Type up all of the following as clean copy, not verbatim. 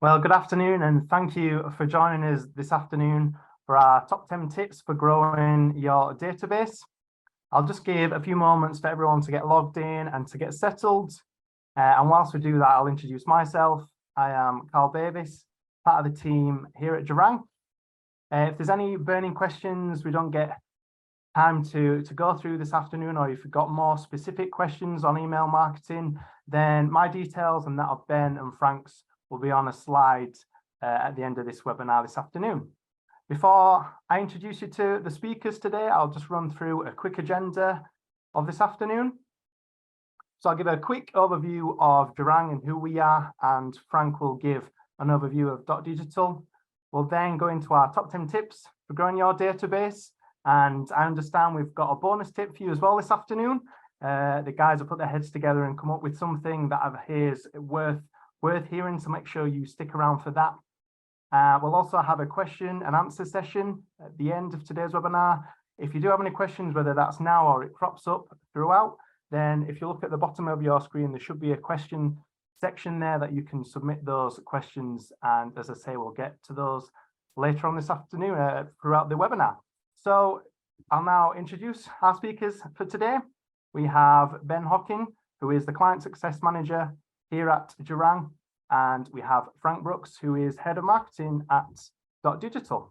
Well, good afternoon, and thank you for joining us this afternoon for our top 10 tips for growing your database. I'll just give a few moments for everyone to get logged in and to get settled. And whilst we do that, I'll introduce myself. I am Carl Davis, part of the team here at Jarrang. If there's any burning questions we don't get time to go through this afternoon, or if you've got more specific questions on email marketing, then my details and that of Ben and Frank's will be on a slide at the end of this webinar this afternoon. Before I introduce you to the speakers today, I'll just run through a quick agenda of this afternoon. So I'll give a quick overview of Jarrang and who we are, and Frank will give an overview of Dotdigital. We'll then go into our top 10 tips for growing your database. And I understand we've got a bonus tip for you as well this afternoon. The guys have put their heads together and come up with something that I hear is worth hearing, so make sure you stick around for that. We'll also have a question and answer session at the end of today's webinar. If you do have any questions, whether that's now or it crops up throughout, then if you look at the bottom of your screen, there should be a question section there that you can submit those questions. And as I say, we'll get to those later on this afternoon throughout the webinar. So I'll now introduce our speakers for today. We have Ben Hocking, who is the Client Success Manager here at Jarrang, and we have Frank Brooks, who is Head of Marketing at Dotdigital.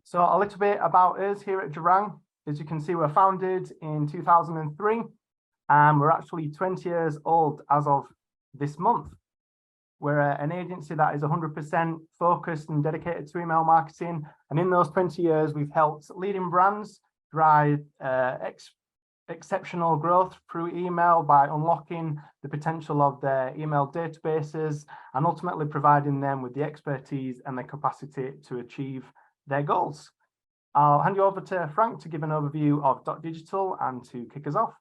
So a little bit about us here at Jarrang. As you can see, we're founded in 2003, and we're actually 20 years old as of this month. We're an agency that is 100% focused and dedicated to email marketing. And in those 20 years, we've helped leading brands drive exceptional growth through email by unlocking the potential of their email databases and ultimately providing them with the expertise and the capacity to achieve their goals. I'll hand you over to Frank to give an overview of Dotdigital and to kick us off.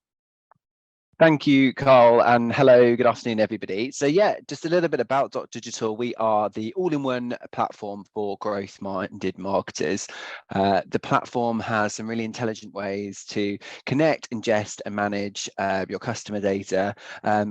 Thank you, Carl, and hello, good afternoon, everybody. So yeah, just a little bit about Dotdigital. We are the all-in-one platform for growth-minded marketers. The platform has some really intelligent ways to connect, ingest, and manage your customer data.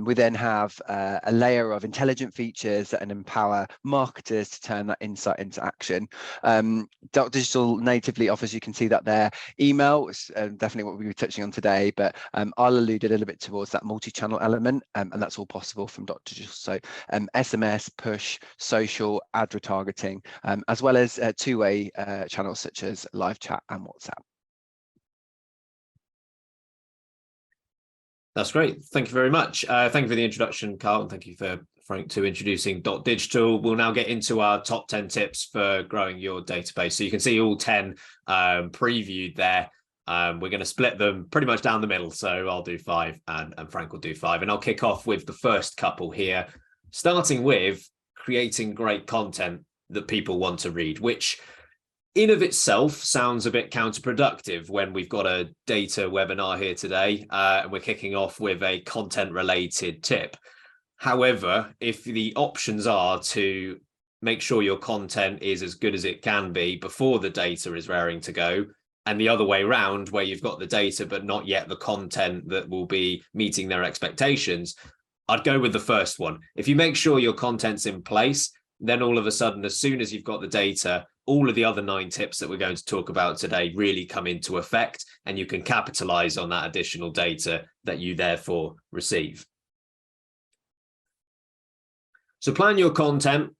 We then have a layer of intelligent features that empower marketers to turn that insight into action. Dotdigital natively offers, you can see that there, email is definitely what we were touching on today, but I'll allude a little bit towards that multi-channel element, and that's all possible from Dotdigital. So SMS, push, social, ad retargeting, as well as two-way channels such as live chat and WhatsApp. That's great. Thank you very much. Thank you for the introduction, Carl, and thank you for Frank to introducing Dotdigital. We'll now get into our top 10 tips for growing your database. So you can see all 10 previewed there. We're going to split them pretty much down the middle. So I'll do 5 and Frank will do 5. And I'll kick off with the first couple here, starting with creating great content that people want to read, which in of itself sounds a bit counterproductive when we've got a data webinar here today and we're kicking off with a content related tip. However, if the options are to make sure your content is as good as it can be before the data is raring to go, and the other way around, where you've got the data but not yet the content that will be meeting their expectations, I'd go with the first one. If you make sure your content's in place, then all of a sudden, as soon as you've got the data, all of the other 9 tips that we're going to talk about today really come into effect, and you can capitalize on that additional data that you therefore receive. So plan your content,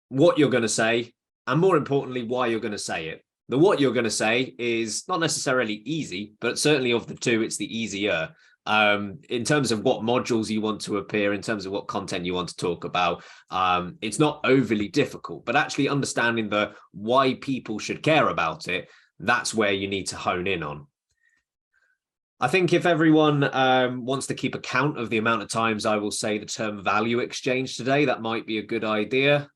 what you're going to say, and more importantly, why you're going to say it. The what you're going to say is not necessarily easy, but certainly of the two, it's the easier. In terms of what modules you want to appear, in terms of what content you want to talk about, it's not overly difficult, but actually understanding the why people should care about it, that's where you need to hone in on. I think if everyone wants to keep account of the amount of times I will say the term value exchange today, that might be a good idea.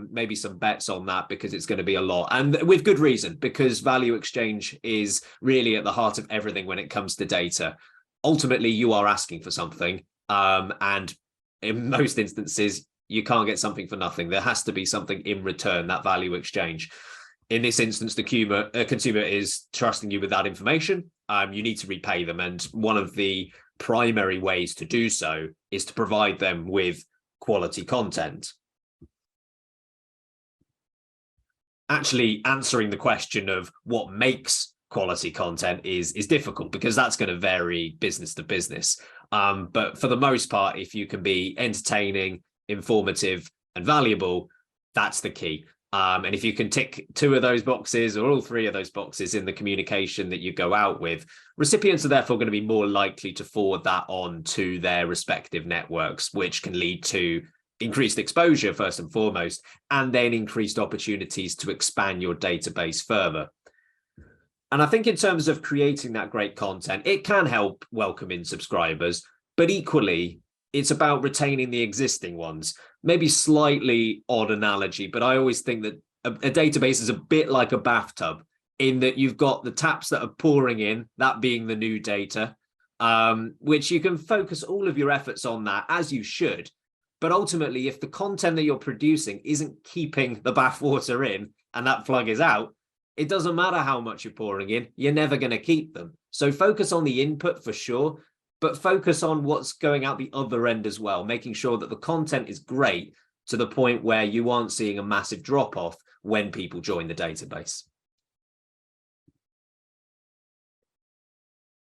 Maybe some bets on that, because it's going to be a lot, and with good reason, because value exchange is really at the heart of everything when it comes to data. Ultimately, you are asking for something, and in most instances, you can't get something for nothing. There has to be something in return, that value exchange. In this instance, the consumer is trusting you with that information. You need to repay them. And one of the primary ways to do so is to provide them with quality content. actually answering the question of what makes quality content is difficult, because that's going to vary business to business. But for the most part, if you can be entertaining, informative, and valuable, that's the key. And if you can tick 2 of those boxes or all 3 of those boxes in the communication that you go out with, recipients are therefore going to be more likely to forward that on to their respective networks, which can lead to increased exposure first and foremost, and then increased opportunities to expand your database further. And I think in terms of creating that great content, it can help welcome in subscribers, but equally, it's about retaining the existing ones. Maybe slightly odd analogy, but I always think that a database is a bit like a bathtub, in that you've got the taps that are pouring in, that being the new data, which you can focus all of your efforts on that, as you should. But ultimately, if the content that you're producing isn't keeping the bathwater in and that plug is out, it doesn't matter how much you're pouring in, you're never going to keep them. So focus on the input for sure, but focus on what's going out the other end as well, making sure that the content is great to the point where you aren't seeing a massive drop-off when people join the database.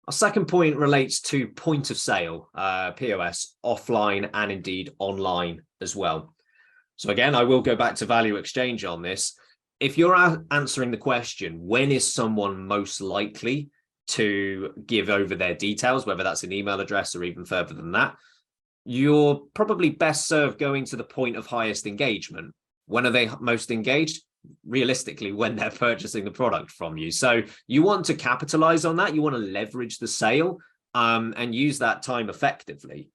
Our second point relates to point of sale, POS, offline and indeed online as well. So again, I will go back to value exchange on this. If you're answering the question, when is someone most likely to give over their details, whether that's an email address or even further than that, you're probably best served going to the point of highest engagement. When are they most engaged? Realistically, when they're purchasing the product from you. So you want to capitalize on that. You want to leverage the sale and use that time effectively.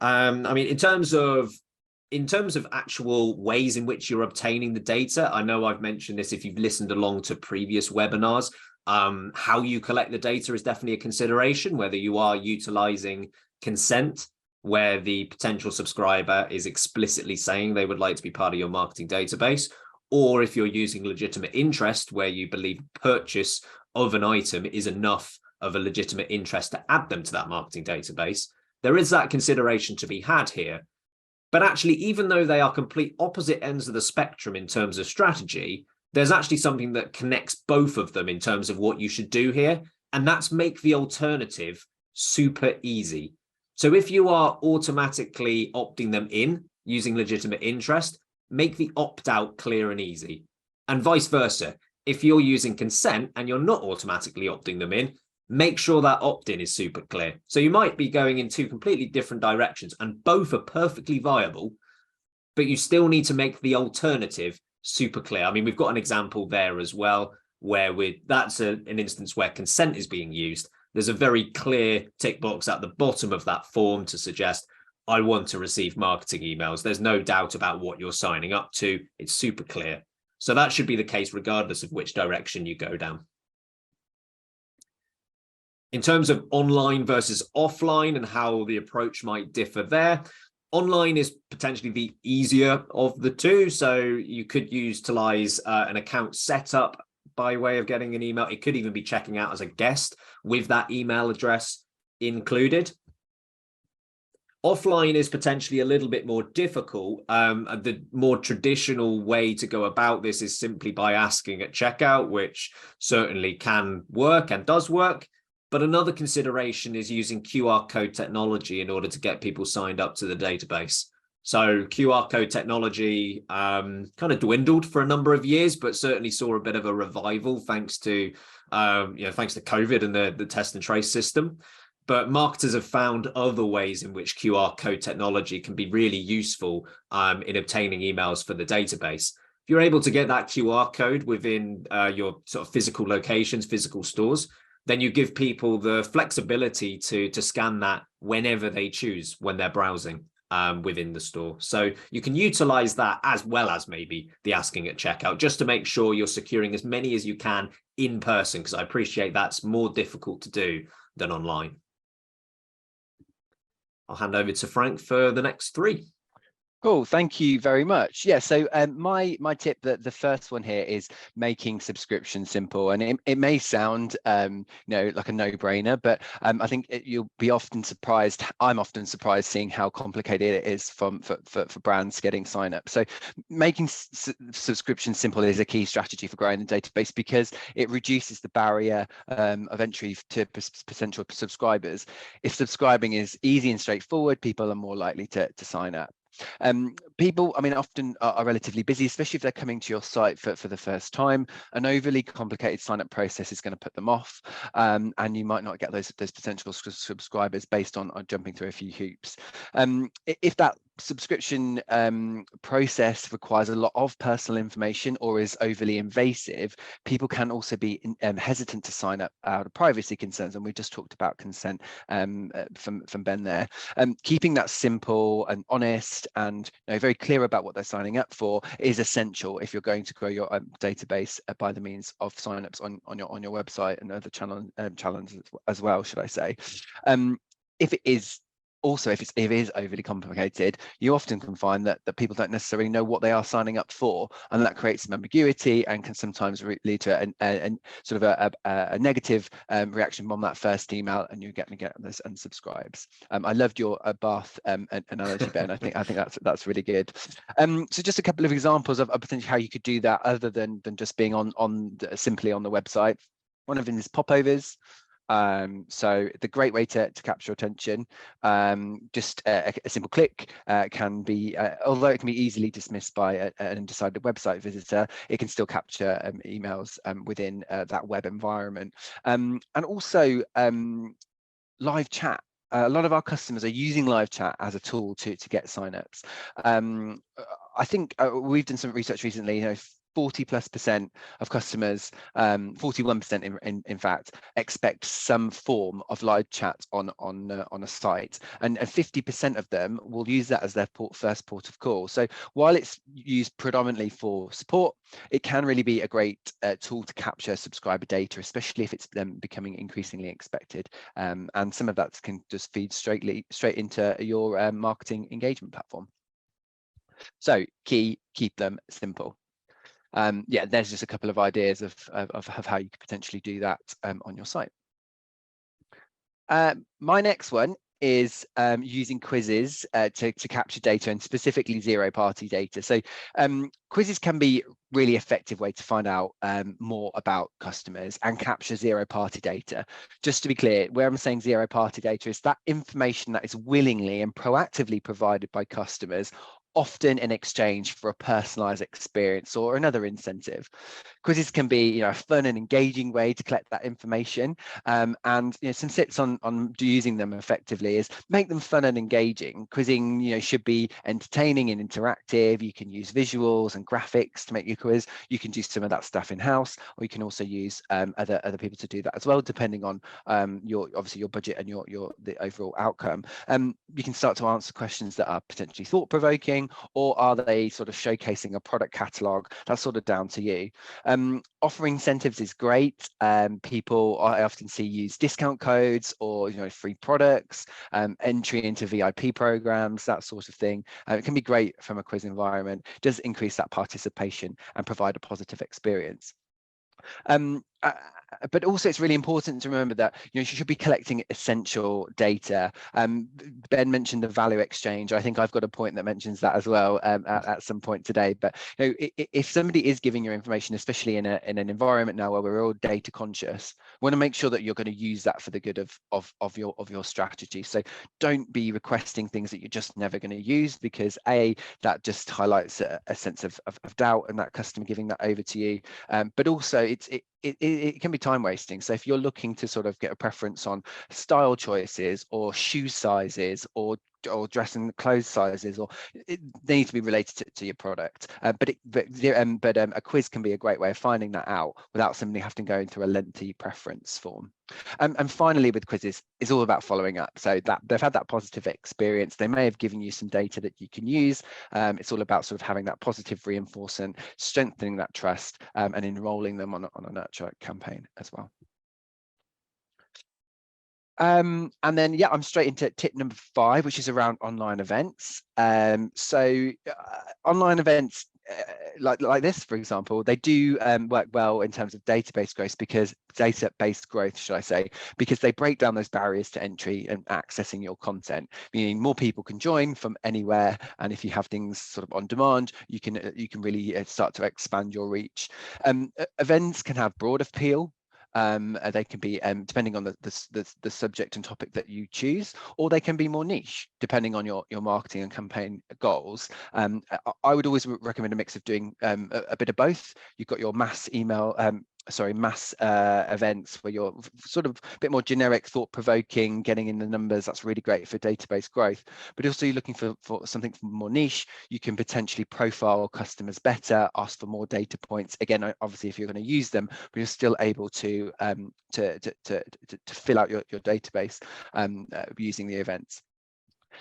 I mean, in terms of actual ways in which you're obtaining the data, I know I've mentioned this if you've listened along to previous webinars. How you collect the data is definitely a consideration, whether you are utilizing consent, where the potential subscriber is explicitly saying they would like to be part of your marketing database, or if you're using legitimate interest, where you believe purchase of an item is enough of a legitimate interest to add them to that marketing database. There is that consideration to be had here. But actually, even though they are complete opposite ends of the spectrum in terms of strategy, there's actually something that connects both of them in terms of what you should do here, and that's make the alternative super easy. So if you are automatically opting them in using legitimate interest, make the opt-out clear and easy. And vice versa. If you're using consent and you're not automatically opting them in, make sure that opt-in is super clear. So you might be going in 2 completely different directions and both are perfectly viable, but you still need to make the alternative super clear. I mean, we've got an example there as well, where that's an instance where consent is being used. There's a very clear tick box at the bottom of that form to suggest, I want to receive marketing emails. There's no doubt about what you're signing up to. It's super clear. So that should be the case regardless of which direction you go down. In terms of online versus offline and how the approach might differ there, online is potentially the easier of the two. So you could utilize an account setup by way of getting an email. It could even be checking out as a guest with that email address included. Offline is potentially a little bit more difficult. The more traditional way to go about this is simply by asking at checkout, which certainly can work and does work. But another consideration is using QR code technology in order to get people signed up to the database. So QR code technology kind of dwindled for a number of years, but certainly saw a bit of a revival thanks to thanks to COVID and the test and trace system. But marketers have found other ways in which QR code technology can be really useful in obtaining emails for the database. If you're able to get that QR code within your sort of physical locations, physical stores, then you give people the flexibility to scan that whenever they choose when they're browsing within the store. So you can utilize that as well as maybe the asking at checkout, just to make sure you're securing as many as you can in person, because I appreciate that's more difficult to do than online. I'll hand over to Frank for the next 3. Cool, thank you very much. Yeah, so my tip, the first one here is making subscription simple, and it may sound like a no-brainer, but I think you'll be often surprised. I'm often surprised seeing how complicated it is for brands getting sign up. So making subscription simple is a key strategy for growing the database because it reduces the barrier of entry to potential subscribers. If subscribing is easy and straightforward, people are more likely to sign up. People, I mean, often are relatively busy, especially if they're coming to your site for the first time. An overly complicated sign-up process is going to put them off, and you might not get those potential subscribers based on jumping through a few hoops. If that subscription process requires a lot of personal information or is overly invasive, people can also be hesitant to sign up out of privacy concerns, and we just talked about consent from Ben there. Keeping that simple and honest and very clear about what they're signing up for is essential if you're going to grow your database by the means of signups on your website and other challenges as well, should I say. If it is overly complicated, you often can find that people don't necessarily know what they are signing up for, and that creates some ambiguity and can sometimes lead to a negative reaction on that first email, and you're going to get those unsubscribes. I loved your bath analogy, Ben. I think that's really good. So just a couple of examples of potentially how you could do that other than just being simply on the website. One of them is popovers. So the great way to capture attention, just a simple click can be, although it can be easily dismissed by an undecided website visitor, it can still capture emails within that web environment. And also live chat. A lot of our customers are using live chat as a tool to get signups. I think we've done some research recently, 40+% of customers, 41% in fact, expect some form of live chat on a site, and 50% of them will use that as their first port of call. So while it's used predominantly for support, it can really be a great tool to capture subscriber data, especially if it's becoming increasingly expected. And some of that can just feed straight into your marketing engagement platform. So keep them simple. There's just a couple of ideas of how you could potentially do that on your site. My next one is using quizzes to capture data, and specifically zero-party data. So quizzes can be really effective way to find out more about customers and capture zero-party data. Just to be clear, where I'm saying zero-party data is that information that is willingly and proactively provided by customers, often in exchange for a personalized experience or another incentive. Quizzes can be, a fun and engaging way to collect that information. And some tips on using them effectively is make them fun and engaging. Quizzing, should be entertaining and interactive. You can use visuals and graphics to make your quiz. You can do some of that stuff in-house, or you can also use other people to do that as well, depending on your budget and the overall outcome. You can start to answer questions that are potentially thought-provoking, or are they sort of showcasing a product catalog? That's sort of down to you. Offering incentives is great. People I often see use discount codes or free products, entry into VIP programs, that sort of thing. It can be great from a quiz environment. It does increase that participation and provide a positive experience. But also it's really important to remember that you should be collecting essential data. Ben mentioned the value exchange. I think I've got a point that mentions that as well at some point today. But if somebody is giving your information, especially in an environment now where we're all data conscious, we want to make sure that you're going to use that for the good of your strategy. So don't be requesting things that you're just never going to use, because that just highlights a sense of doubt and that customer giving that over to you. But also it can be time wasting. So if you're looking to sort of get a preference on style choices or shoe sizes or dress and clothes sizes, or they need to be related to your product. But a quiz can be a great way of finding that out without somebody having to go into a lengthy preference form. And finally, with quizzes, it's all about following up. So that they've had that positive experience, they may have given you some data that you can use. It's all about sort of having that positive reinforcement, strengthening that trust, and enrolling them on a nurture campaign as well. And then, yeah, I'm straight into tip number 5, which is around online events. Online events like this, for example, they do work well in terms of database growth, should I say, because they break down those barriers to entry and accessing your content, meaning more people can join from anywhere. And if you have things sort of on demand, you can really start to expand your reach. Events can have broad appeal. They can be depending on the subject and topic that you choose, or they can be more niche depending on your marketing and campaign goals. I would always recommend a mix of doing a bit of both. You've got your mass events where you're sort of a bit more generic, thought-provoking, getting in the numbers. That's really great for database growth. But also you're looking for something more niche. You can potentially profile customers better, ask for more data points. Again, obviously, if you're going to use them, but you're still able to fill out your database using the events.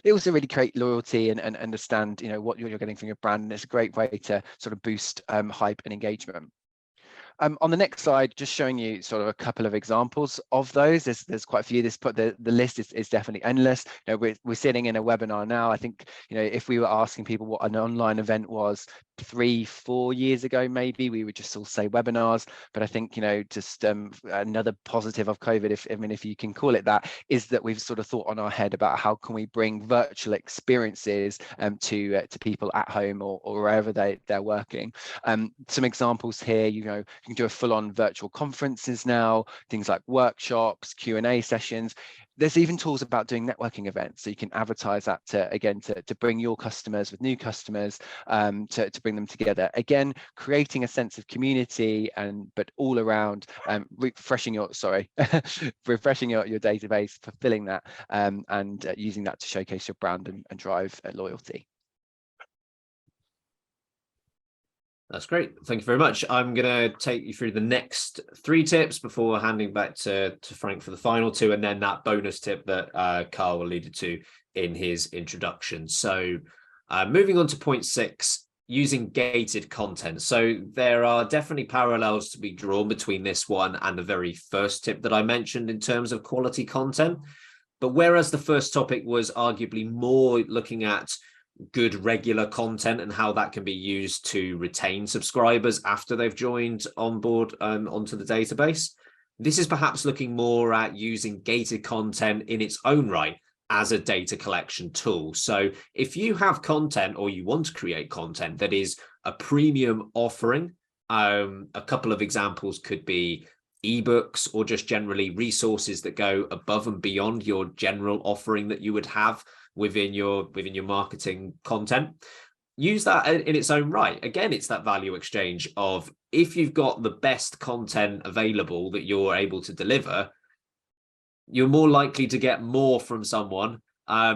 They also really create loyalty and understand, what you're getting from your brand, and it's a great way to sort of boost hype and engagement. On the next slide, just showing you sort of a couple of examples of those. There's quite a few. The list is definitely endless. We're sitting in a webinar now. I think if we were asking people what an online event was 3-4 years ago, maybe we would just all say webinars. But I think just another positive of COVID, if you can call it that, is that we've sort of thought on our head about how can we bring virtual experiences to people at home or wherever they're working. Some examples here, you can do a full-on virtual conferences now, things like workshops, Q&A sessions. There's even tools about doing networking events, so you can advertise that to bring your customers with new customers, to bring them together. Again, creating a sense of community, but all around refreshing your database, fulfilling that, and using that to showcase your brand and drive loyalty. That's great. Thank you very much. I'm going to take you through the next 3 tips before handing back to Frank for the final 2, and then that bonus tip that Carl alluded to in his introduction. So moving on to point 6, using gated content. So there are definitely parallels to be drawn between this one and the very first tip that I mentioned in terms of quality content. But whereas the first topic was arguably more looking at good regular content and how that can be used to retain subscribers after they've joined on board onto the database, this is perhaps looking more at using gated content in its own right as a data collection tool. So if you have content, or you want to create content that is a premium offering, a couple of examples could be ebooks, or just generally resources that go above and beyond your general offering that you would have within your marketing content. Use that in its own right. Again, it's that value exchange of, if you've got the best content available that you're able to deliver, you're more likely to get more from someone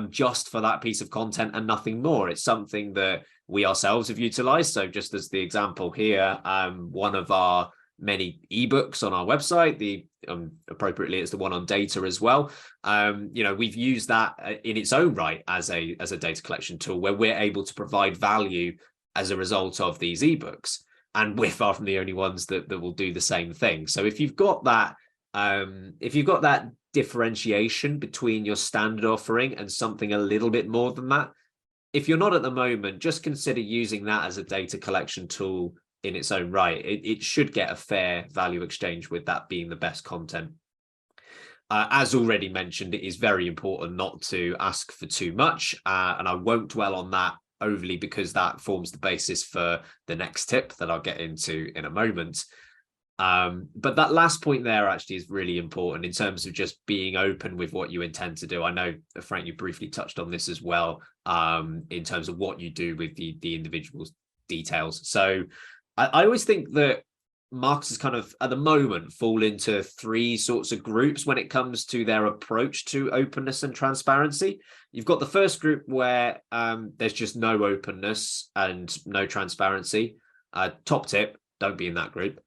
just for that piece of content and nothing more. It's something that we ourselves have utilized. So just as the example here, one of our many ebooks on our website, appropriately it's the one on data as well, we've used that in its own right as a data collection tool, where we're able to provide value as a result of these ebooks, and we're far from the only ones that will do the same thing. So if you've got that differentiation between your standard offering and something a little bit more than that, if you're not at the moment, just consider using that as a data collection tool in its own right. It should get a fair value exchange with that being the best content. As already mentioned, it is very important not to ask for too much, and I won't dwell on that overly because that forms the basis for the next tip that I'll get into in a moment. But that last point there actually is really important in terms of just being open with what you intend to do. I know, Frank, you briefly touched on this as well, in terms of what you do with the individual details. So I always think that marketers kind of at the moment fall into 3 sorts of groups when it comes to their approach to openness and transparency. You've got the first group where there's just no openness and no transparency. Top tip, don't be in that group.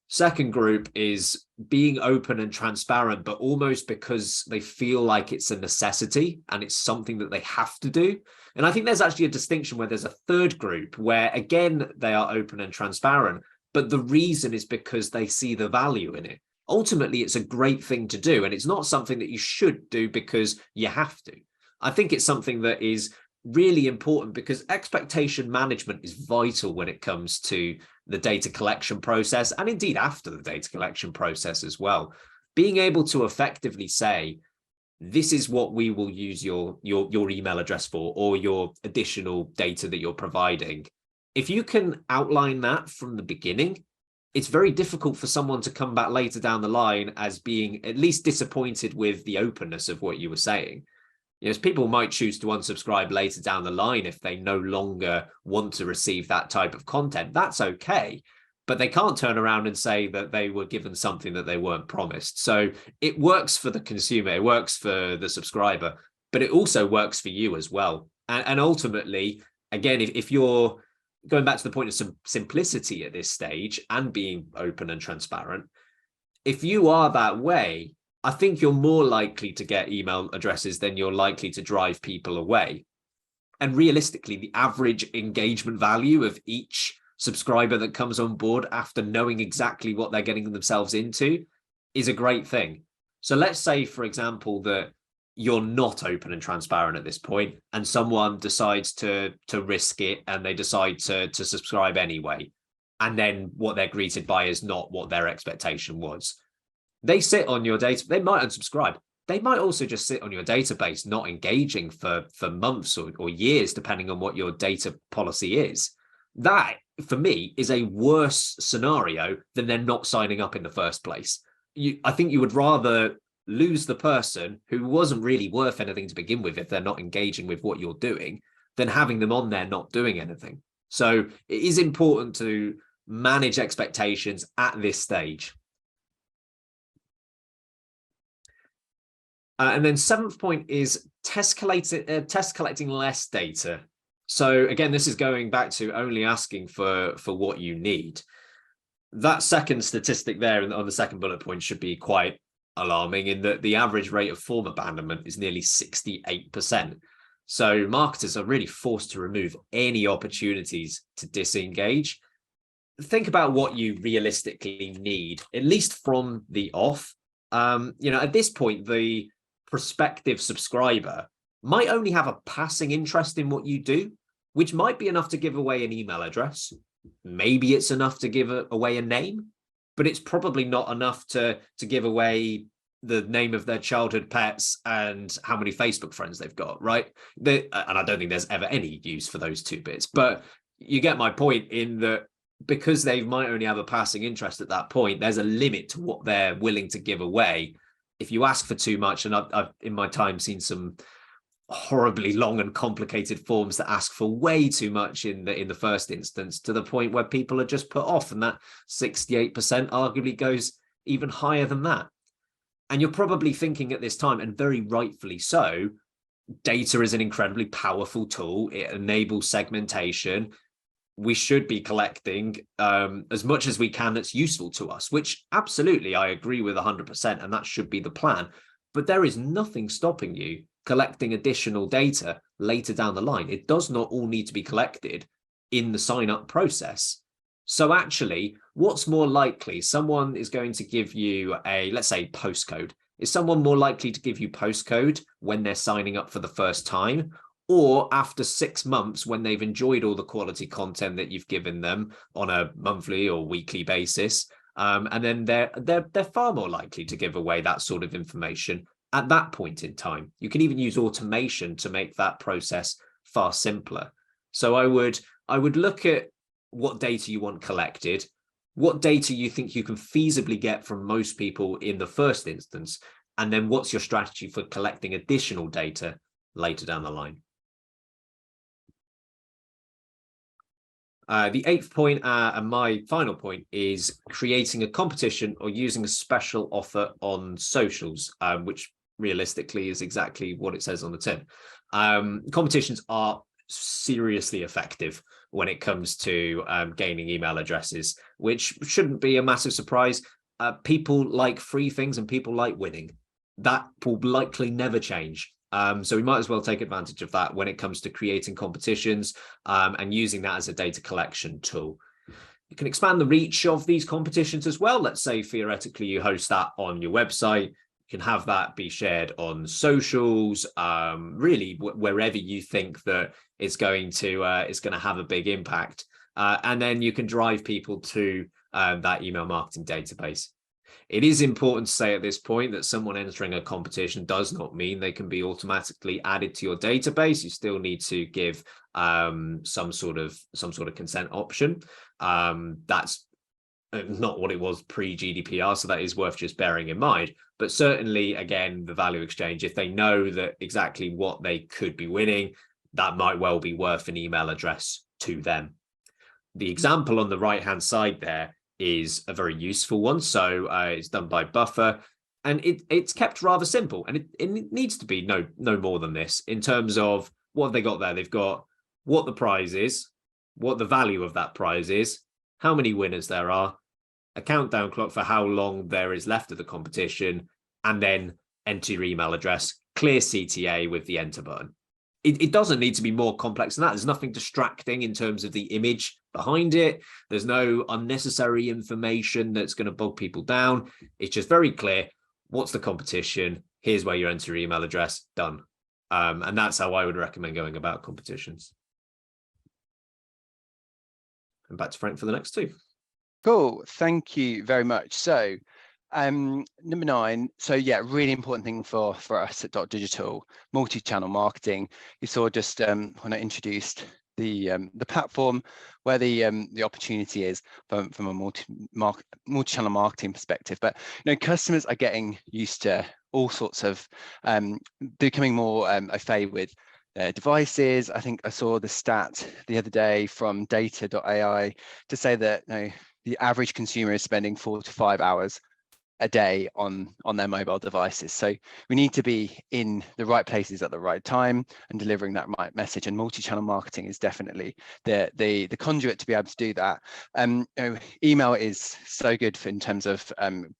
Second group is being open and transparent, but almost because they feel like it's a necessity and it's something that they have to do. And I think there's actually a distinction where there's a third group where, again, they are open and transparent, but the reason is because they see the value in it. ultimately it's a great thing to do. And it's not something that you should do because you have to. I think it's something that is really important because expectation management is vital when it comes to the data collection process, and indeed after the data collection process as well. Being able to effectively say, this is what we will use your email address for, or your additional data that you're providing. If you can outline that from the beginning, it's very difficult for someone to come back later down the line as being at least disappointed with the openness of what you were saying. Yes, people might choose to unsubscribe later down the line if they no longer want to receive that type of content. That's okay, but they can't turn around and say that they were given something that they weren't promised. So it works for the consumer, it works for the subscriber, but it also works for you as well. And ultimately, again, if you're going back to the point of some simplicity at this stage and being open and transparent, if you are that way, I think you're more likely to get email addresses than you're likely to drive people away. And realistically, the average engagement value of each subscriber that comes on board after knowing exactly what they're getting themselves into is a great thing. So let's say, for example, that you're not open and transparent at this point, and someone decides to risk it and they decide to subscribe anyway. And then what they're greeted by is not what their expectation was. They sit on your data, they might unsubscribe. They might also just sit on your database, not engaging for months or years, depending on what your data policy is. That, for me, is a worse scenario than they're not signing up in the first place. I think you would rather lose the person who wasn't really worth anything to begin with if they're not engaging with what you're doing, than having them on there not doing anything. So it is important to manage expectations at this stage. And then seventh point is test collecting less data. So again, this is going back to only asking for what you need. That second statistic there on the second bullet point should be quite alarming, in that the average rate of form abandonment is nearly 68%. So marketers are really forced to remove any opportunities to disengage. Think about what you realistically need, at least from the off. At this point, the prospective subscriber might only have a passing interest in what you do, which might be enough to give away an email address. Maybe it's enough to give away a name, but it's probably not enough to give away the name of their childhood pets and how many Facebook friends they've got, right? And I don't think there's ever any use for those two bits, but you get my point in that because they might only have a passing interest at that point, there's a limit to what they're willing to give away. If you ask for too much, and I've in my time seen some horribly long and complicated forms that ask for way too much in the first instance, to the point where people are just put off, and that 68% arguably goes even higher than that. And you're probably thinking at this time, and very rightfully so, data is an incredibly powerful tool. It enables segmentation. We should be collecting as much as we can that's useful to us, which absolutely I agree with 100%, and that should be the plan. But there is nothing stopping you collecting additional data later down the line. It does not all need to be collected in the sign-up process. So actually, what's more likely? Someone is going to give you let's say, postcode. Is someone more likely to give you postcode when they're signing up for the first time, or after 6 months when they've enjoyed all the quality content that you've given them on a monthly or weekly basis? And then they're far more likely to give away that sort of information at that point in time. You can even use automation to make that process far simpler. So I would look at what data you want collected, what data you think you can feasibly get from most people in the first instance, and then what's your strategy for collecting additional data later down the line. The eighth point and my final point is creating a competition or using a special offer on socials, which realistically is exactly what it says on the tin. Competitions are seriously effective when it comes to gaining email addresses, which shouldn't be a massive surprise. People like free things and people like winning. That will likely never change. So we might as well take advantage of that when it comes to creating competitions and using that as a data collection tool. You can expand the reach of these competitions as well. Let's say theoretically you host that on your website. You can have that be shared on socials, really wherever you think that it's going to have a big impact. And then you can drive people to that email marketing database. It is important to say at this point that someone entering a competition does not mean they can be automatically added to your database. You still need to give some sort of consent option. That's not what it was pre-GDPR, so that is worth just bearing in mind. But certainly, again, the value exchange, if they know that exactly what they could be winning, that might well be worth an email address to them. The example on the right-hand side there is a very useful one. So it's done by Buffer, and it's kept rather simple, and it needs to be no more than this in terms of what have they got there. They've got what the prize is, what the value of that prize is, how many winners there are, a countdown clock for how long there is left of the competition, and then enter your email address, clear CTA with the enter button. It doesn't need to be more complex than that. There's nothing distracting in terms of the image behind it. There's no unnecessary information that's going to bog people down. It's just very clear. What's the competition? Here's where you enter your email address. Done. And that's how I would recommend going about competitions. And back to Frank for the next two. Cool. Thank you very much. So number 9, so yeah, really important thing for us at Dotdigital, multi-channel marketing. You saw just when I introduced the platform where the opportunity is from a multi-channel marketing perspective. But customers are getting used to all sorts of becoming more au fait with devices. I think I saw the stat the other day from data.ai to say that the average consumer is spending 4 to 5 hours a day on their mobile devices. So we need to be in the right places at the right time and delivering that right message, and multi-channel marketing is definitely the conduit to be able to do that. Email is so good in terms of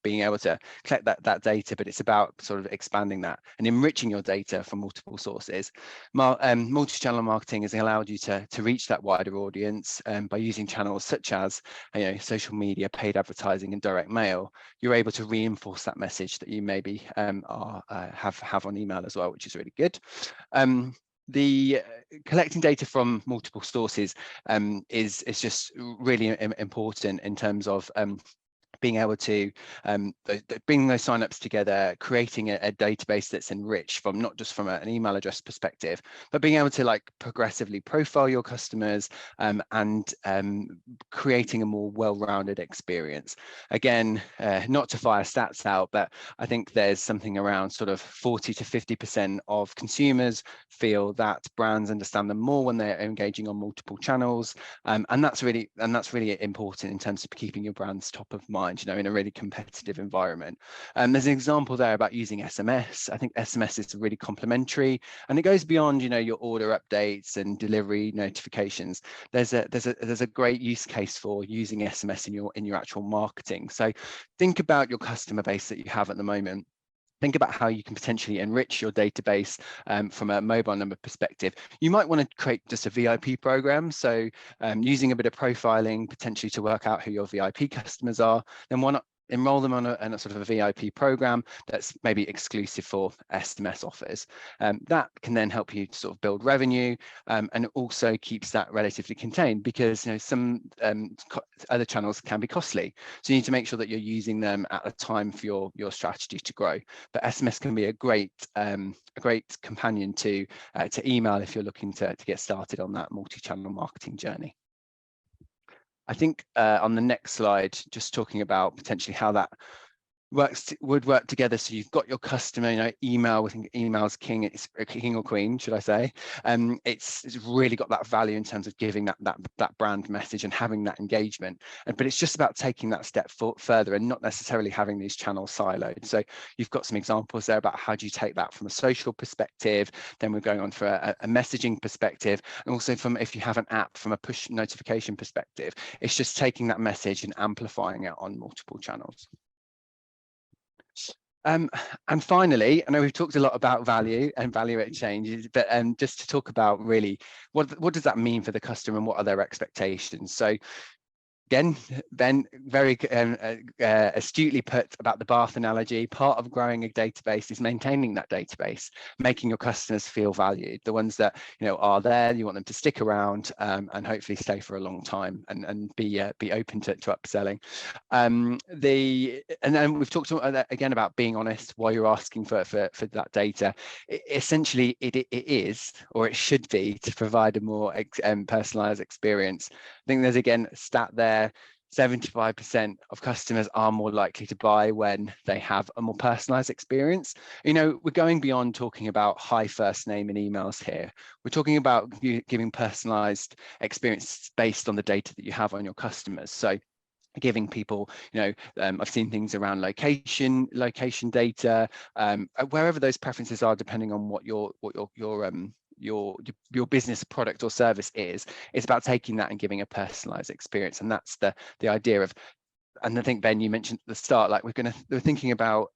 being able to collect that data, but it's about sort of expanding that and enriching your data from multiple sources. Multi-channel marketing has allowed you to reach that wider audience by using channels such as social media, paid advertising, and direct mail. You're able to reinforce that message that you maybe have on email as well, which is really good. The collecting data from multiple sources is just really important in terms of being able to bring those signups together, creating a database that's enriched from not just from an email address perspective, but being able to progressively profile your customers and creating a more well-rounded experience. Again, not to fire stats out, but I think there's something around sort of 40 to 50% of consumers feel that brands understand them more when they're engaging on multiple channels, and that's really important in terms of keeping your brands top of mind, in a really competitive environment. There's an example there about using SMS. I think SMS is really complementary, and it goes beyond, your order updates and delivery notifications. There's a great use case for using SMS in your actual marketing. So think about your customer base that you have at the moment. Think about how you can potentially enrich your database from a mobile number perspective. You might want to create just a VIP program. So using a bit of profiling potentially to work out who your VIP customers are, then why not enroll them on a sort of a VIP program that's maybe exclusive for SMS offers. That can then help you to sort of build revenue, and also keeps that relatively contained, because some other channels can be costly. So you need to make sure that you're using them at a time for your strategy to grow. But SMS can be a great companion to email if you're looking to get started on that multi-channel marketing journey. I think on the next slide, just talking about potentially how that would work together. So you've got your customer, email. We think email's king. It's king or queen, should I say? It's really got that value in terms of giving that brand message and having that engagement. But it's just about taking that step further and not necessarily having these channels siloed. So you've got some examples there about how do you take that from a social perspective. Then we're going on for a messaging perspective, and also from if you have an app from a push notification perspective. It's just taking that message and amplifying it on multiple channels. And finally, I know we've talked a lot about value and value exchanges, but just to talk about really what does that mean for the customer and what are their expectations. So Again, Ben, very astutely put about the bath analogy. Part of growing a database is maintaining that database, making your customers feel valued. The ones that are there, you want them to stick around and hopefully stay for a long time and be open to upselling. And then we've talked again about being honest while you're asking for that data. Essentially, it is, or it should be, to provide a more personalized experience. I think there's again a stat there. 75% of customers are more likely to buy when they have a more personalized experience. We're going beyond talking about high first name and emails here. We're talking about giving personalized experience based on the data that you have on your customers. So giving people, I've seen things around location data, wherever those preferences are, depending on what your business product or service is. It's about taking that and giving a personalized experience, and that's the idea of. And I think, Ben, you mentioned at the start, like we're thinking about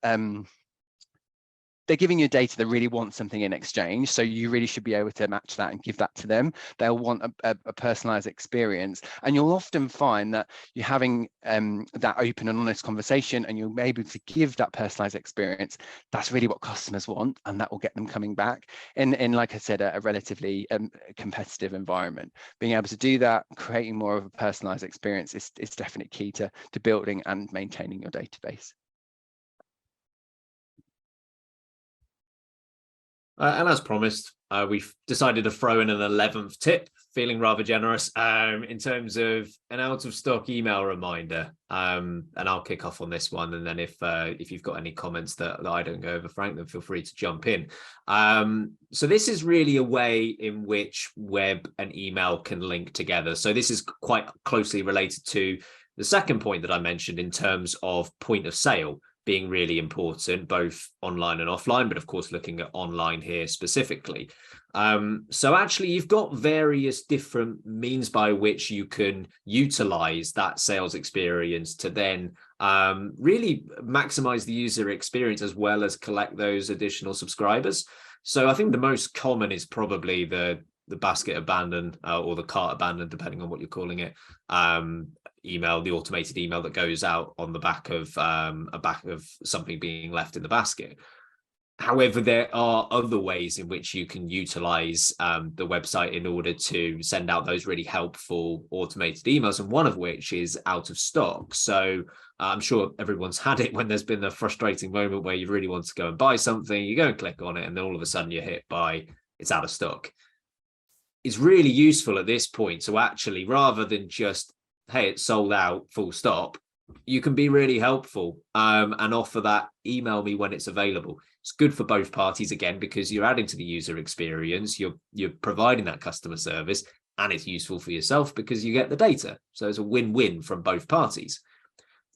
they're giving you data that really want something in exchange, so you really should be able to match that and give that to them. They'll want a personalized experience, and you'll often find that you're having that open and honest conversation, and you'll be able to give that personalized experience. That's really what customers want, and that will get them coming back in like I said, a relatively competitive environment. Being able to do that, creating more of a personalized experience is definitely key to building and maintaining your database. And as promised, we've decided to throw in an 11th tip, feeling rather generous, in terms of an out of stock email reminder. And I'll kick off on this one. And then if you've got any comments that I don't go over, Frank, then feel free to jump in. So this is really a way in which web and email can link together. So this is quite closely related to the second point that I mentioned in terms of point of sale being really important, both online and offline, but of course, looking at online here specifically. So actually, you've got various different means by which you can utilize that sales experience to then really maximize the user experience as well as collect those additional subscribers. So I think the most common is probably the basket abandoned or the cart abandoned, depending on what you're calling it. Email, the automated email that goes out on the back of something being left in the basket. However, there are other ways in which you can utilize the website in order to send out those really helpful automated emails, and one of which is out of stock. So I'm sure everyone's had it when there's been a frustrating moment where you really want to go and buy something, you go and click on it, and then all of a sudden you're hit by it's out of stock. It's really useful at this point to actually, rather than just, hey, it's sold out, full stop, you can be really helpful and offer that email me when it's available. It's good for both parties, again, because you're adding to the user experience, you're providing that customer service, and it's useful for yourself because you get the data. So it's a win-win from both parties.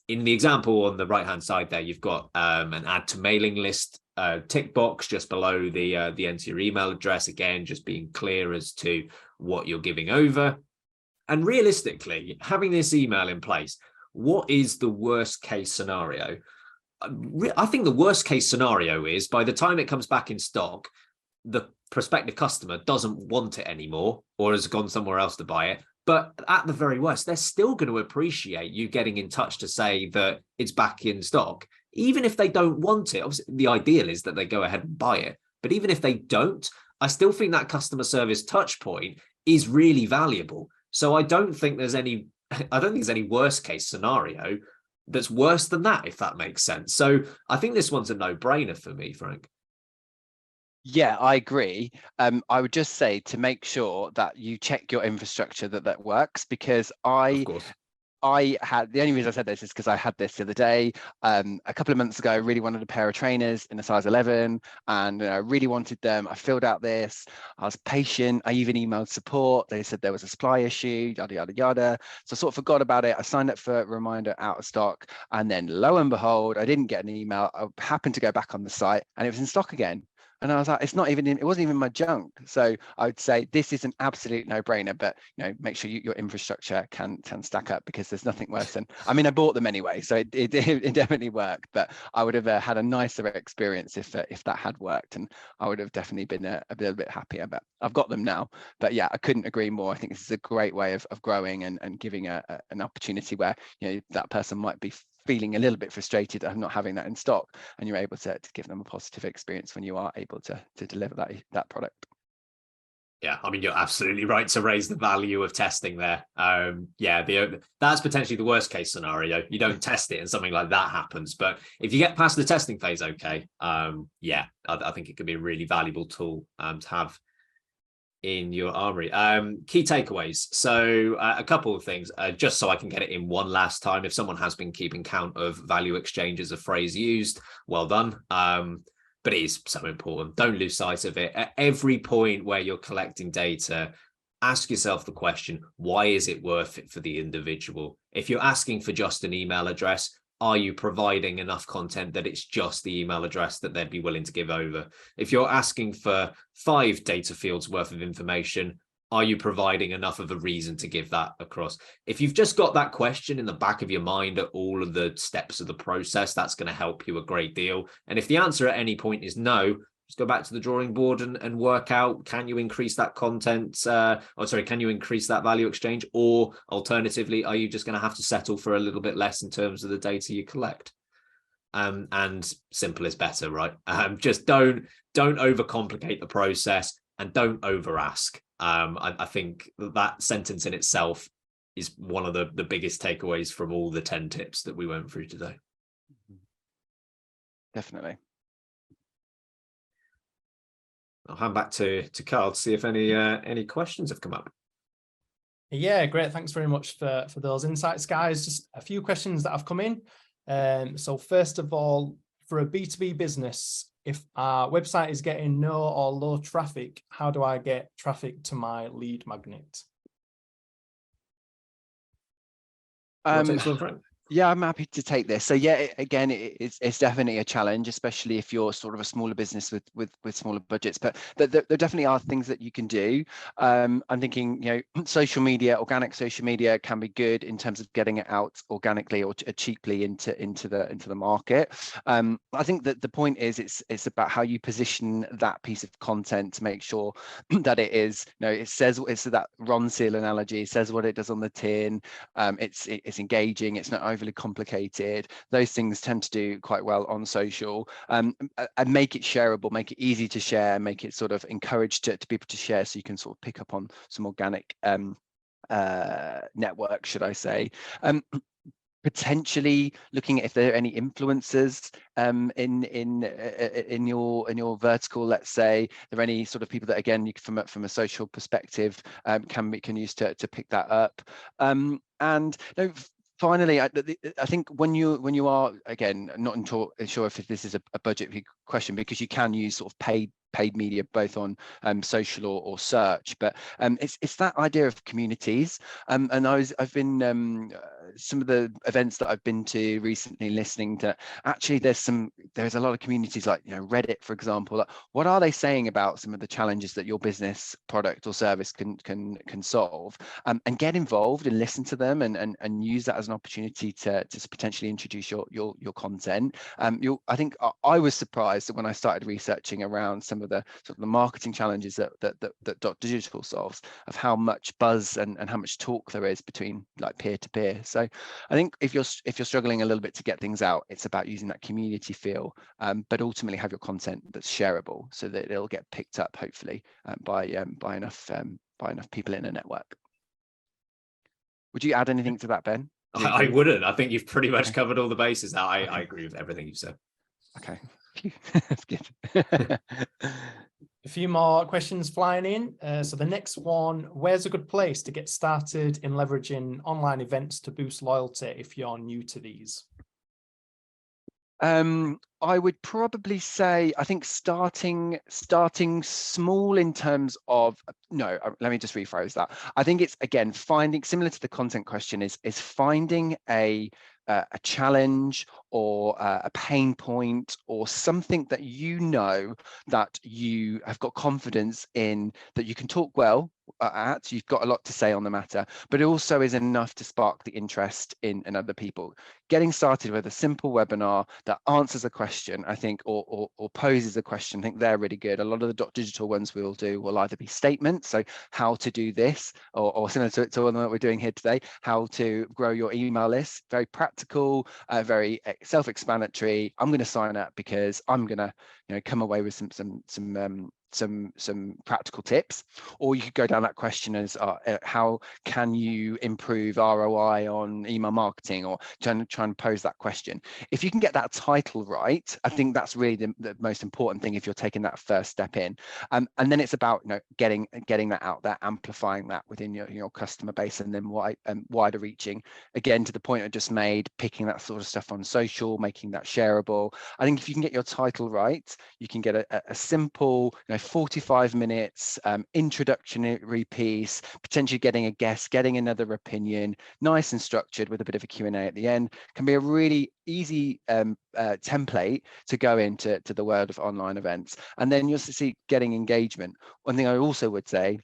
In the example on the right-hand side there, you've got an add to mailing list tick box just below the enter your email address, again, just being clear as to what you're giving over. And realistically, having this email in place, what is the worst case scenario? I think the worst case scenario is by the time it comes back in stock, the prospective customer doesn't want it anymore or has gone somewhere else to buy it. But at the very worst, they're still going to appreciate you getting in touch to say that it's back in stock. Even if they don't want it, obviously the ideal is that they go ahead and buy it. But even if they don't, I still think that customer service touch point is really valuable. So I don't think there's any worst case scenario that's worse than that, if that makes sense. So I think this one's a no-brainer for me, Frank. Yeah, I agree. I would just say to make sure that you check your infrastructure that works, because I had, the only reason I said this is because I had this the other day. A couple of months ago, I really wanted a pair of trainers in a size 11, and I really wanted them. I filled out this. I was patient. I even emailed support. They said there was a supply issue, yada, yada, yada. So I sort of forgot about it. I signed up for a reminder out of stock. And then lo and behold, I didn't get an email. I happened to go back on the site and it was in stock again. And I was like, it's not even in, it wasn't even my junk. So I would say this is an absolute no-brainer, but make sure your infrastructure can stack up, because there's nothing worse than, I mean, I bought them anyway, so it definitely worked, but I would have had a nicer experience if that had worked, and I would have definitely been a little bit happier. But I've got them now. But yeah, I couldn't agree more. I think this is a great way of growing and giving an opportunity where that person might be feeling a little bit frustrated of not having that in stock, and you're able to give them a positive experience when you are able to deliver that product. Yeah, I mean, you're absolutely right to raise the value of testing there. That's potentially the worst case scenario. You don't test it and something like that happens. But if you get past the testing phase, okay, I think it could be a really valuable tool to have in your armory. Key takeaways. So a couple of things, just so I can get it in one last time. If someone has been keeping count of value exchange as a phrase used, well done. But it is so important. Don't lose sight of it. At every point where you're collecting data, ask yourself the question, why is it worth it for the individual? If you're asking for just an email address, are you providing enough content that it's just the email address that they'd be willing to give over? If you're asking for 5 data fields worth of information, are you providing enough of a reason to give that across? If you've just got that question in the back of your mind at all of the steps of the process, that's going to help you a great deal. And if the answer at any point is no, just go back to the drawing board and work out, can you increase that content? Can you increase that value exchange? Or alternatively, are you just going to have to settle for a little bit less in terms of the data you collect? And simple is better, right? Just don't overcomplicate the process, and don't over ask. I think that sentence in itself is one of the biggest takeaways from all the 10 tips that we went through today. Definitely. I'll hand back to Carl to see if any questions have come up. Yeah, great. Thanks very much for those insights, guys. Just a few questions that have come in. So first of all, for a B2B business, if our website is getting no or low traffic, how do I get traffic to my lead magnet? Yeah, I'm happy to take this. So yeah, again, it's definitely a challenge, especially if you're sort of a smaller business with smaller budgets. But there definitely are things that you can do. I'm thinking, social media, organic social media can be good in terms of getting it out organically or cheaply into the market. I think that the point is it's about how you position that piece of content to make sure that it is, it says, it's that Ron Seal analogy, it says what it does on the tin. It's engaging, it's not overly complicated. Those things tend to do quite well on social, and make it shareable, make it easy to share, make it sort of encouraged to people to share, so you can sort of pick up on some organic network, should I say. Potentially looking at if there are any influencers in your vertical. Let's say there are any sort of people that, again, you can, from a social perspective, can use to pick that up. And finally, I think when you are, again, not sure if this is a budget question, because you can use sort of paid media both on social or search, but it's that idea of communities. And I've been some of the events that I've been to recently, listening to, actually there's a lot of communities, like Reddit, for example. Like, what are they saying about some of the challenges that your business, product or service can solve, and get involved and listen to them, and use that as an opportunity to potentially introduce your content. I think I was surprised that when I started researching around some of the sort of the marketing challenges that Dotdigital solves, of how much buzz and how much talk there is between, like, peer to peer. So I think if you're struggling a little bit to get things out, it's about using that community feel, but ultimately have your content that's shareable, so that it'll get picked up, hopefully, by enough people in a network. Would you add anything to that, Ben? I wouldn't. I think you've pretty much covered all the bases. I agree with everything you've said. Okay. That's good. A few more questions flying in. So the next one, where's a good place to get started in leveraging online events to boost loyalty if you're new to these? I would probably say, I think starting small in terms of, no, let me just rephrase that. I think it's, again, finding, similar to the content question, is finding a a challenge or a pain point or something that you know that you have got confidence in, that you can talk well at, you've got a lot to say on the matter, but it also is enough to spark the interest in other people. Getting started with a simple webinar that answers a question, I think, or poses a question, I think they're really good. A lot of the Digital ones we'll do will either be statements, so how to do this, or similar to one that we're doing here today, how to grow your email list. Very practical, very self-explanatory. I'm going to sign up because I'm going to, come away with some practical tips. Or you could go down that question as how can you improve ROI on email marketing, or try and pose that question. If you can get that title right, I think that's really the most important thing if you're taking that first step in. And then it's about getting that out there, amplifying that within your customer base, and then wider reaching. Again, to the point I just made, picking that sort of stuff on social, making that shareable. I think if you can get your title right, you can get a simple 45 minutes introductory piece, potentially getting a guest, getting another opinion, nice and structured with a bit of a Q&A at the end, can be a really easy template to go into the world of online events. And then you'll see getting engagement. One thing I also would say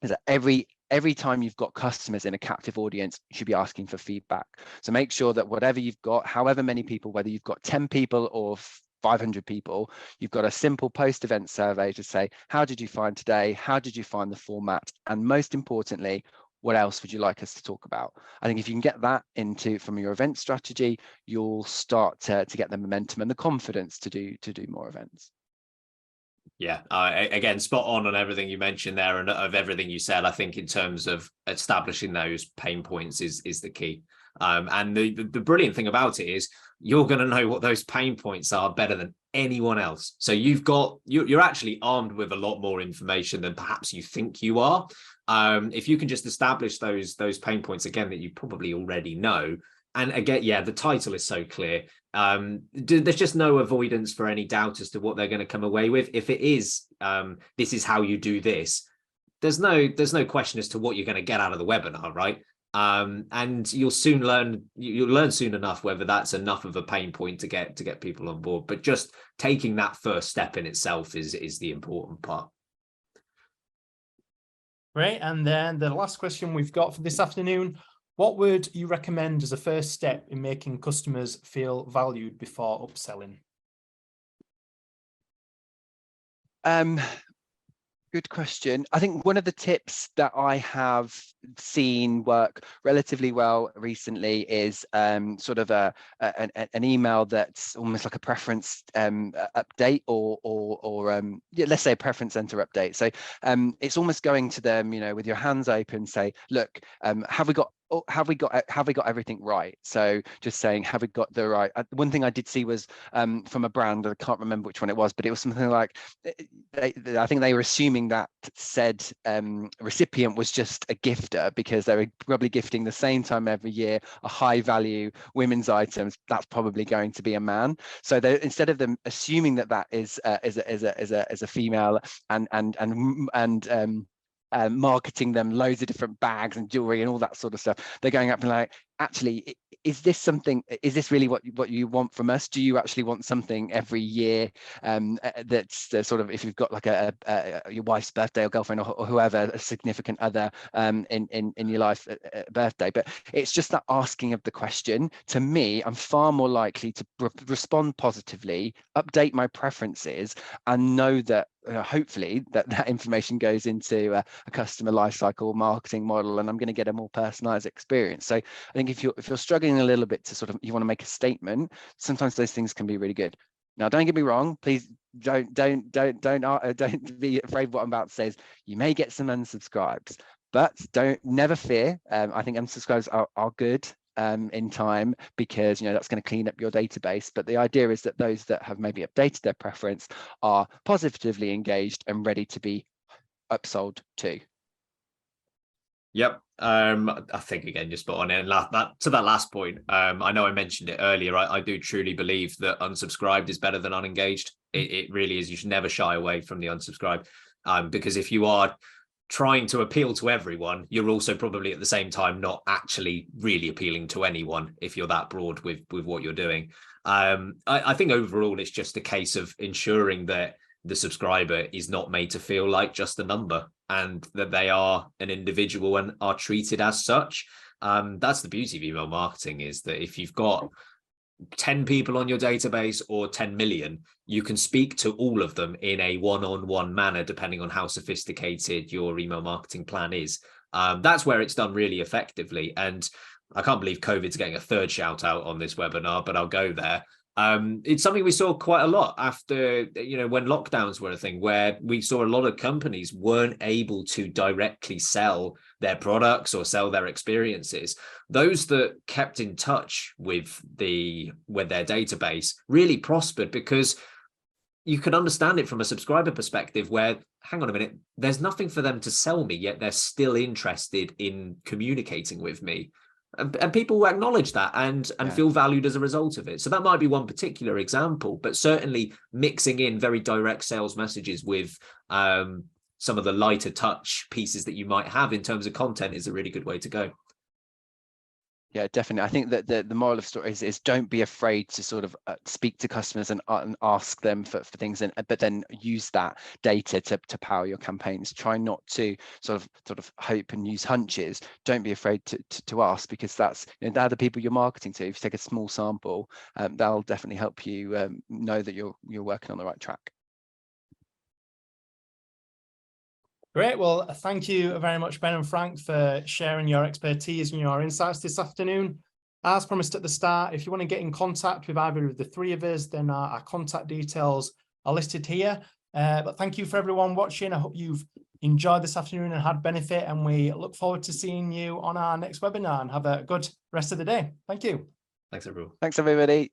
is that every time you've got customers in a captive audience, you should be asking for feedback. So make sure that whatever you've got, however many people, whether you've got 10 people or 500 people, you've got a simple post-event survey to say, how did you find today? How did you find the format? And most importantly, what else would you like us to talk about? I think if you can get that from your event strategy, you'll start to get the momentum and the confidence to do more events. Yeah, again, spot on everything you mentioned there, and of everything you said. I think in terms of establishing those pain points is the key. And the brilliant thing about it is you're going to know what those pain points are better than anyone else. So you're actually armed with a lot more information than perhaps you think you are. If you can just establish those pain points again that you probably already know. And again, yeah, the title is so clear. There's just no avoidance for any doubt as to what they're going to come away with. If it is, this is how you do this, there's no question as to what you're going to get out of the webinar, right? And you'll learn soon enough whether that's enough of a pain point to get people on board. But just taking that first step in itself is the important part. Great. And then the last question we've got for this afternoon: what would you recommend as a first step in making customers feel valued before upselling? Good question. I think one of the tips that I have seen work relatively well recently is sort of an email that's almost like a preference update, or yeah, let's say a preference center update. So it's almost going to them, with your hands open, say, look, have we got everything right? So just saying, have we got the right? One thing I did see was from a brand, I can't remember which one it was, but it was something like, I think they were assuming that said recipient was just a gifter, because they were probably gifting the same time every year a high value women's items. That's probably going to be a man. So instead of them assuming that is a female and marketing them loads of different bags and jewelry and all that sort of stuff, they're going up and like, actually, is this really what you want from us? Do you actually want something every year that's sort of, if you've got like your wife's birthday or girlfriend or whoever, a significant other in your life birthday? But it's just that asking of the question. To me, I'm far more likely to respond positively, update my preferences, and know that hopefully that information goes into a customer lifecycle marketing model, and I'm going to get a more personalized experience. So I think if you're struggling a little bit to sort of, you want to make a statement, sometimes those things can be really good. Now, don't get me wrong, please don't be afraid. What I'm about to say is you may get some unsubscribes, but never fear. I think unsubscribes are good in time, because that's going to clean up your database. But the idea is that those that have maybe updated their preference are positively engaged and ready to be upsold to. Yep. I think again, just spot on it. And to that last point, I know I mentioned it earlier. I do truly believe that unsubscribed is better than unengaged. It really is. You should never shy away from the unsubscribe, because if you are trying to appeal to everyone, you're also probably at the same time not actually really appealing to anyone if you're that broad with what you're doing. I think overall it's just a case of ensuring that the subscriber is not made to feel like just a number, and that they are an individual and are treated as such. That's the beauty of email marketing, is that if you've got 10 people on your database or 10 million, you can speak to all of them in a one-on-one manner, depending on how sophisticated your email marketing plan is. That's where it's done really effectively. And I can't believe COVID's getting a third shout out on this webinar, but I'll go there. It's something we saw quite a lot after, when lockdowns were a thing, where we saw a lot of companies weren't able to directly sell their products or sell their experiences. Those that kept in touch with their database really prospered, because you could understand it from a subscriber perspective, where, hang on a minute, there's nothing for them to sell me, yet they're still interested in communicating with me. And people will acknowledge that and feel valued as a result of it. So that might be one particular example, but certainly mixing in very direct sales messages with some of the lighter touch pieces that you might have in terms of content is a really good way to go. Yeah, definitely. I think that the moral of the story is don't be afraid to sort of speak to customers and ask them for things, but then use that data to power your campaigns. Try not to sort of hope and use hunches. Don't be afraid to ask, because that's, they're the people you're marketing to. If you take a small sample, that'll definitely help you know that you're working on the right track. Great. Well, thank you very much, Ben and Frank, for sharing your expertise and your insights this afternoon. As promised at the start, if you want to get in contact with either of the three of us, then our contact details are listed here. But thank you for everyone watching. I hope you've enjoyed this afternoon and had benefit, and we look forward to seeing you on our next webinar, and have a good rest of the day. Thank you. Thanks, everyone. Thanks, everybody.